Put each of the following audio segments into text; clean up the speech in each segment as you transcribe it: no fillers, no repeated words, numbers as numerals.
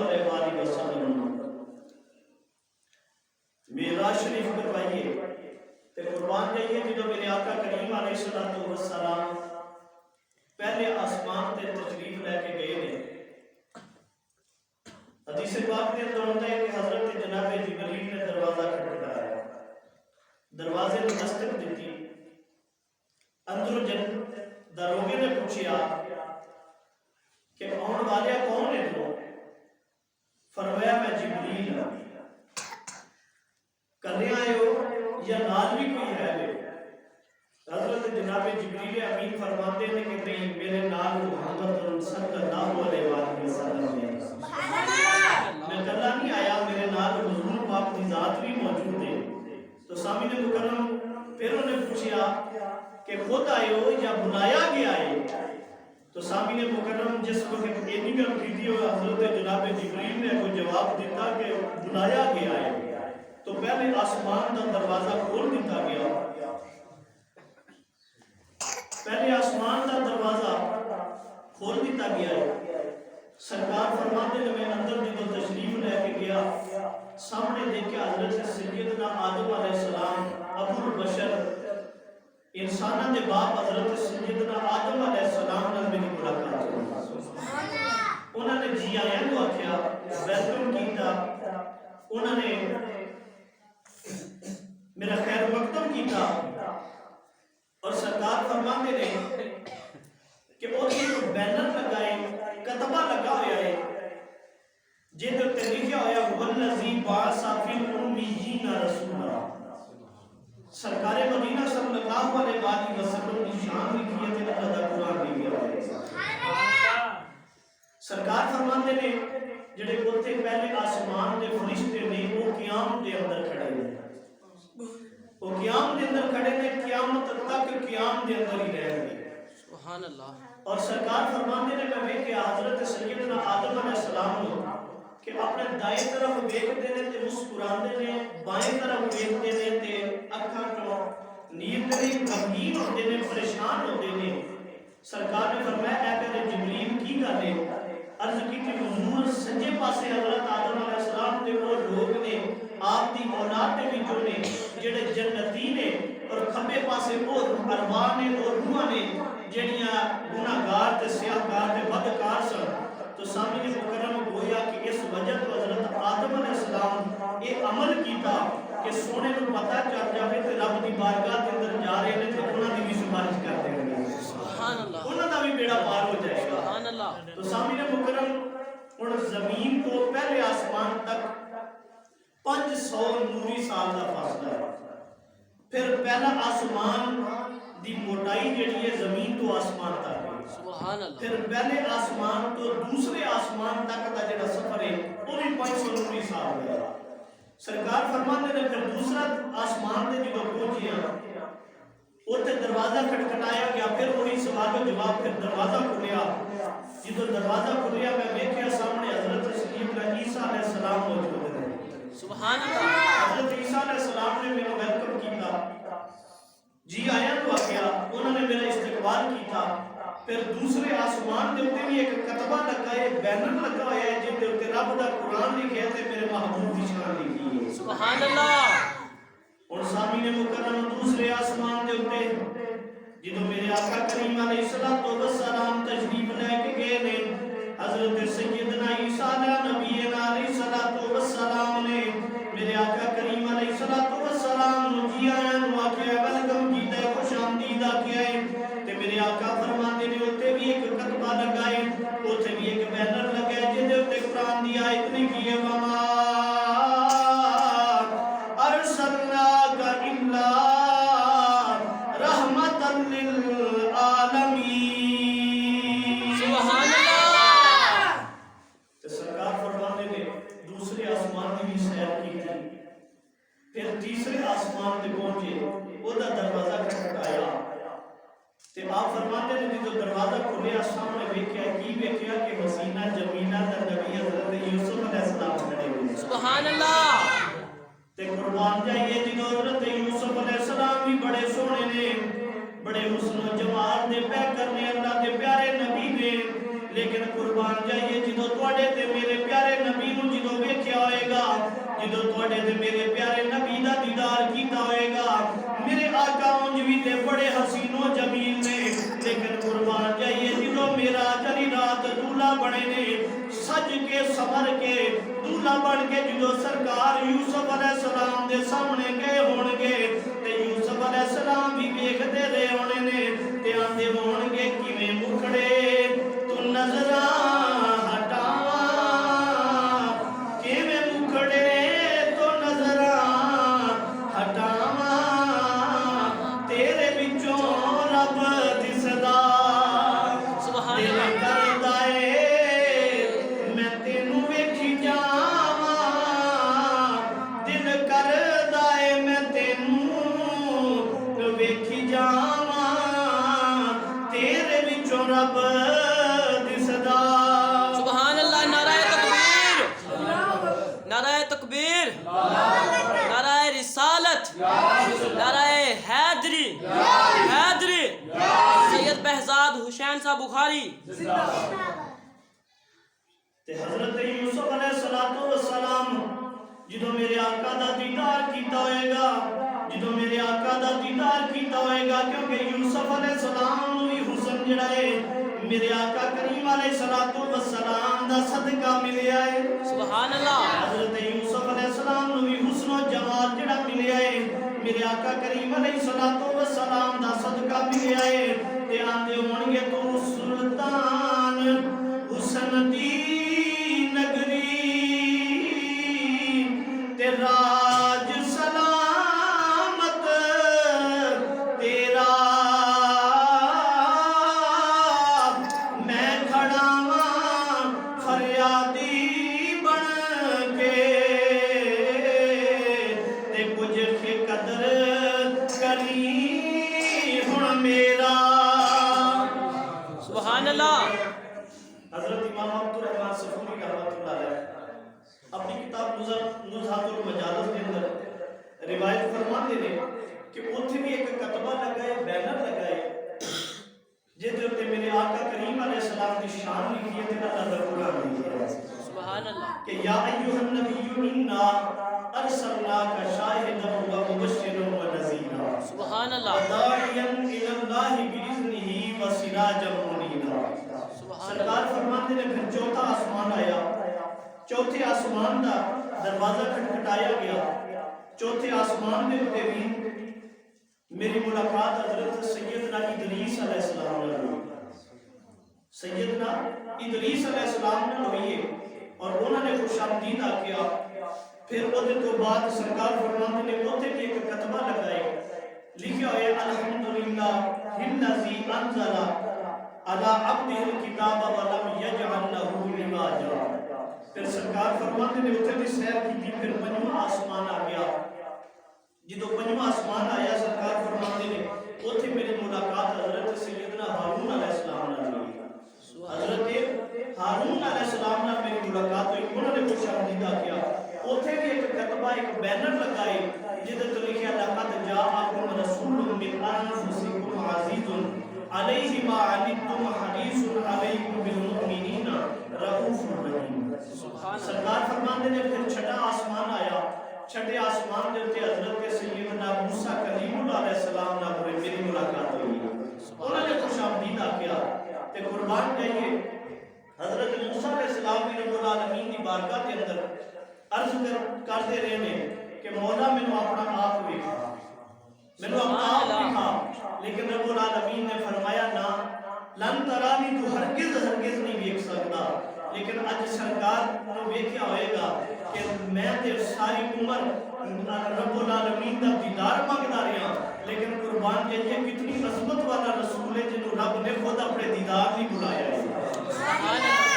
علیہ وآلہ وسلم معراج شریف کروائیے تے قربان جائیے جدو میرے آقا کریم علیہ السلام پہلے آسمان تے تشریف لے کے گئے نے۔ حدیث پاک کے اندر ہوتا ہے کہ حضرت جناب جبریل نے دروازہ کھٹکھٹایا، دروازے نے دستک دیتی، اندروں داروغے نے پوچھا کہ آن والے کون ہے تو؟ فرمایا میں جبریل ہوں۔ کلے آئے ہو یا نال بھی کوئی ہے؟ حضرت جناب جبریل امین فرماتے ہیں کہ نہیں، میرے نال محمد صلی اللہ علیہ وآلہ وسلم ہے۔ میں کلا نہیں آیا، میرے نال حضور پاک کی ذات بھی موجود ہے۔ تو سامعین مکرم پھر انہوں نے پوچھا کہ خود آئے ہو یا بلایا گیا ہے؟ تو سامعین مکرم جس وقت اینی گل کیتی ہو حضرت جناب جبریل نے کوئی جواب دیتا کہ بلایا گیا ہے، تو پہلے آسمان کا دروازہ کھول دیتا گیا، پہلے آسمان کا دروازہ کھول دیتا گیا ہے۔ سرکار فرماتے ہیں میں اندر جدو تشریف لے کے گیا، سامنے دیکھا حضرت سیدنا آدم علیہ السلام ابو البشر انسانہ دے باپ حضرت سیدنا آدم علیہ السلام نے میری ملاقات ہوئی۔ انہوں نے جی آیاں کو آکھیا، ویلکم کیتا، انہوں نے میرا خیر مقدم کیتا، اور سرکار فرماتے ہیں کہ وہ ایک بینر لگائے، کتبہ لگا ہوا ہے جن تے لکھا ہوا والذی بعث فی الامیین رسولا۔ سرکار مدینہ صلی اللہ علیہ وآلہ وسلم کی شان لکھی ہے تے اللہ دا قرآن لکھا ہوا ہے۔ سرکار فرماتے ہیں جڑے اوتھے پہلے آسمان دے فرشتے نے وہ قیام دے اندر کھڑے ہیں، وہ قیام دے اندر کھڑے نے، قیامت تک قیام دے اندر ہی رہیں گے۔ سبحان اللہ۔ اور سرکار فرماتے ہیں کہ حضرت سیدنا آدم علیہ السلام کہ اپنے دائیں طرف ویکھدے نے تے مسکراندے نے، بائیں طرف ویکھدے نے تے اکھاں تو نیند نہیں، غمگین ہوندے نے، پریشان ہوندے نے۔ سرکار نے فرمایا اے میرے جبریل کی گل ہے؟ عرض کی کہ حضور سجے پاسے حضرت آدم علیہ السلام دے وہ لوگ نے آپ دی اولاد دے وچوں نے جڑے جنتی نے، اور کھبے پاسے وہ ارواح نے اور روحاں نے جڑیاں گناہگار تے سیاہکار تے بدکار سن۔ تو سامعین مکرم گویا کہ اس وجہ تو حضرت آدم علیہ السلام یہ عمل کیتا کہ سونے کو پتہ چل جائے تے رب دی بارگاہ کے اندر جا رہے ہیں تے انہاں دی بھی سفارش کرتے ہیں، سبحان اللہ، انہاں دا بھی بیڑا پار ہو جائے گا، سبحان اللہ۔ تو سامعین مکرم ہن زمین تو پہلے آسمان تک 500 نوری سال دا فاصلہ ہے۔ پھر پہلا آسمان دی موٹائی جڑی ہے زمین تو آسمان تک ہے، سبحان اللہ۔ پھر پہلے آسمان تو دوسرے آسمان تک دا جڑا سفر ہے وہ بھی 500 نوری سال ہے۔ سرکار فرماتے ہیں پھر دوسرا آسمان تے جدو پہنچے اوتھے دروازہ کھٹکھٹایا گیا، پھر وہی سوال و جواب، پھر دروازہ کھلیا۔ جدو دروازہ کھلیا میں دیکھا سامنے حضرت سیدنا عیسیٰ علیہ السلام موجود ہے، سبحان اللہ۔ حضرت عیسیٰ علیہ السلام نے میرا ویلکم کیتا، جی آیا تو آگیا، انہوں نے میرا استقبال کیتا۔ پھر دوسرے آسمان دے اوپر بھی ایک کتبہ لگا ہے، بینر لگا ہوا ہے جن دے اوپر رب دا قرآن لکھے تے میرے محبوب کی شان لکھی ہے، سبحان اللہ۔ اور سامعین مکرم دوسرے آسمان دے اوپر جدو میرے آقا کریم علیہ السلام تشریف لے کے گئے نے، حضرت سیدنا عیسیٰ نبی علیہ السلام نے میرے آقا کریم علیہ السلام جی آیاں واقعہ ویلکم کیتا ہے، خوش آمدید کیا ہے تے میرے آقا فرماتے نے اوتے بھی ایک کتبہ لگائے، اوتے بھی ایک بینر لگائے جن دے اوتے قرآن دی آیت لکھی ہے وما ارسلناک الا رحمۃ للعالمین، سبحان اللہ۔ تو سرکار فرماتے نے دوسرے آسمان کی بھی سیر کی تھی، پھر تیسرے آسمان تے پہنچے، وہ دا دروازہ کھٹکھٹایا تے آپ فرماتے ہیں کہ جو دروازہ کھلیا سامنے ویکھیا کی ویکھیا کہ حسینہ جمیلہ دا نبی حضرت یوسف علیہ السلام کھڑے ہوئے، سبحان اللہ۔ تے قربان جائیے جنہوں حضرت یوسف علیہ السلام بھی بڑے سونے نے، بڑے حسن و جمال دے پہ کرنے اللہ دے پیارے نبی نے، لیکن قربان جائیے جنہوں توڑے تے میرے پیارے نبی بڑے تے میرے پیارے نبی دا دیدار کیتا ہوئے گا میرے آقا اونج بھی تے بڑے حسین و جمیل نے لیکن قربان جائیے جدو میرا جلی رات دولہ بڑے نے سج کے سمر کے دولہ بڑھ کے جدو سرکار یوسف علیہ السلام دے سامنے گئے ہونگے تے یوسف علیہ السلام بھی دیکھتے رہے ہونے نے تے آندے ہونگے کیویں مکھڑے تو نظراں ہٹا کیویں مکھڑے تو نظراں ہٹاواں تیرے وچوں رب دسدا دل کردا اے میں تینوں ویکھی جاواں دل کردا اے میں تینوں ویکھی جاواں تیرے وچوں رب دسدا سبحان اللہ نعرہ تکبیر نعرہ تکبیر نعرہ رسالت نعرہ حیدری حیدری سید بہزاد حسین صاحب بخاری تے حضرت یوسف علیہ السلام جدو میرے آقا دا دیدار کیتا ہوئے گا جدو میرے آقا دا دیدار کیتا ہوئے گا کیونکہ یوسف علیہ السلام بھی حسن جڑا ہے میرے آقا کریم علیہ السلام دا صدقہ ملیا ہے سبحان اللہ حضرت یوسف علیہ السلام بھی حسن و جمال جڑا ملیا ہے میرے آقا کریم علیہ السلام دا صدقہ ملیا ہے تے آندے ہونگے تو سلطان حسن دی نگری تے راج سلامت تیرا میں کھڑا ہاں فریادی بن کے تے کچھ کے قدر کری ہن میرا سبحان اللہ حضرت امام عبد الرحمن صفوری رحمۃ اللہ علیہ اپنی کتاب نزہۃ المجالس کے اندر روایت فرماتے ہیں کہ اوتھے بھی ایک کتبہ لگائے بینر لگائے جہدے اوتے میرے آقا کریم علیہ السلام کی شان لکھی ہے تے اللہ دا قرآن لکھی ہے سبحان اللہ کہ یا ایھا النبی انا ارسلناک شاہدا و مبشرا و نذیرا سبحان اللہ وداعیا الی اللہ باذنہ و سراجا منیرا سرکار فرماتے نے پھر چوتھا آسمان آیا چوتھے آسمان دا دروازہ کھٹکھٹایا گیا چوتھے آسمان میں ہوتے بھی میری ملاقات حضرت سیدنا ادریس علیہ السلام نے ہوئی سیدنا ادریس علیہ السلام نے ہوئی اور انہوں نے خوش آمدید کیا پھر وہ تو بعد سرکار فرماتے نے ہوتے بھی ایک کتبہ لگائے لکھا ہے الحمدللہ الذی انزل علی عبدہ الکتاب ولم یجعل لہ عوجا پھر سرکار فرماتے نے اتنے بھی سیر کی تھی پھر پنجواں آسمان آ گیا جدو پنجواں آسمان آیا سرکار فرماتے نے اتنے میری ملاقات حضرت سیدنا ہارون علیہ السلام نے ہوئی حضرت ہارون علیہ السلام نے میری ملاقات ہوئی انہوں نے خوش آمدیدہ کیا اتنے بھی ایک کتبہ ایک بینر لگائے جدے تو لکھا لقد جاءکم رسول من انفسکم عزیز علیہ ما عنتم حریص علیکم بالمؤمنین رؤوف رحیم سرکار فرماتے نے پھر چھٹا آسمان آیا چھٹے آسمان دے تے حضرت سیدنا موسیٰ کلیم اللہ علیہ السلام نے میری ملاقات ہوئی انہوں نے خوش آمدید کیا تے قربان جائیے حضرت موسیٰ علیہ السلام بھی رب العالمین کی بارگاہ کے اندر عرض کرتے رہے کہ مولا میں نے اپنا آپ دیکھا میں نے اپنا آپ دیکھا لیکن رب العالمین نے فرمایا نا لن ترانی تو ہرگز نہیں دیکھ سکتا لیکن اج سرکار نے دیکھا ہوئے گا کہ میں تے ساری عمر رب العالمین دا دیدار مانگدا رہا لیکن قربان جائیے کتنی عظمت والا رسول ہے جنہوں رب نے خود اپنے دیدار نہیں بلایا ہے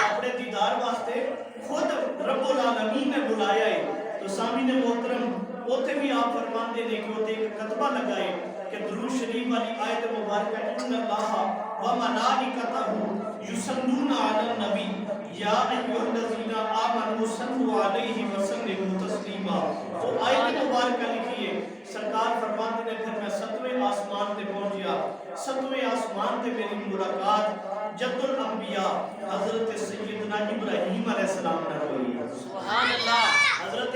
اپنے دیدار واسطے خود رب العالمین نے بلایا ہے تو سامعین محترم اوتھے بھی آپ فرماندے نے کہ اوتھے ایک کتبہ لگائے کہ درود شریف والی آیت مبارکہ ان اللہ و ملائکتہ یصلون علی النبی یا ایھا الذین آمنوا صلوا علیہ وسلموا تسلیما وہ آیت مبارکہ لکھی ہے سرکار فرماتے نے پھر میں 7ویں آسمان تے پہنچیا 7ویں آسمان تے میری ملاقات جد الانبیاء حضرت سیدنا ابراہیم علیہ السلام نے ہوئی سبحان اللہ حضرت